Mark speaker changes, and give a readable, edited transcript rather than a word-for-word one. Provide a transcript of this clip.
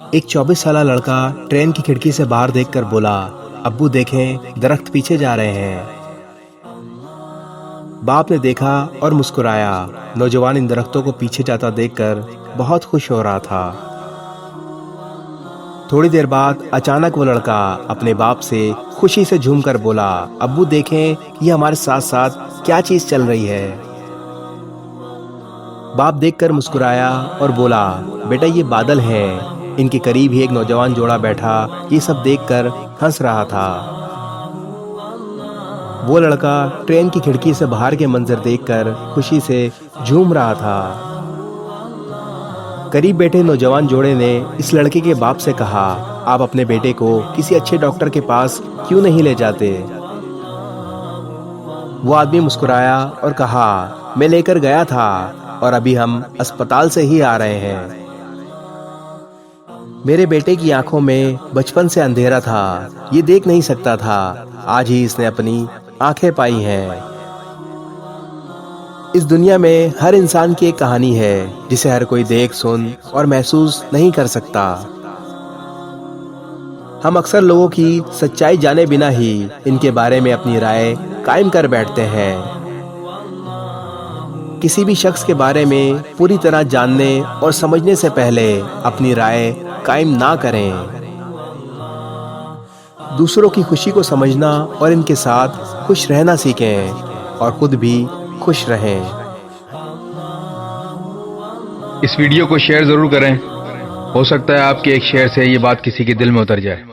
Speaker 1: एक 24 साल लड़का ट्रेन की खिड़की से बाहर देखकर बोला, अब्बू देखें, दरख्त पीछे जा रहे हैं। बाप ने देखा और मुस्कुराया। नौजवान इन दरख्तों को पीछे जाता देखकर बहुत खुश हो रहा था। थोड़ी देर बाद अचानक वो लड़का अपने बाप से खुशी से झूमकर बोला, अब्बू देखें, ये हमारे साथ साथ क्या चीज चल रही है। बाप देखकर मुस्कुराया और बोला, बेटा ये बादल हैं। इनके करीब ही एक नौजवान जोड़ा बैठा ये सब देखकर हंस रहा था। वो लड़का ट्रेन की खिड़की से बाहर के मंजर देखकर खुशी से झूम रहा था। करीब बैठे नौजवान जोड़े ने इस लड़के के बाप से कहा, आप अपने बेटे को किसी अच्छे डॉक्टर के पास क्यों नहीं ले जाते। वो आदमी मुस्कुराया और कहा, मैं लेकर गया था और अभी हम अस्पताल से ही आ रहे हैं। मेरे बेटे की आंखों में बचपन से अंधेरा था, ये देख नहीं सकता था। आज ही इसने अपनी आंखें पाई हैं। इस दुनिया में हर इंसान की एक कहानी है जिसे हर कोई देख, सुन और महसूस नहीं कर सकता। हम अक्सर लोगों की सच्चाई जाने बिना ही इनके बारे में अपनी राय कायम कर बैठते हैं। किसी भी शख्स के बारे में पूरी तरह जानने और समझने से पहले अपनी राय कायम ना करें। दूसरों की खुशी को समझना और इनके साथ खुश रहना सीखें और खुद भी खुश रहें।
Speaker 2: इस वीडियो को शेयर जरूर करें। हो सकता है आपके एक शेयर से ये बात किसी के दिल में उतर जाए।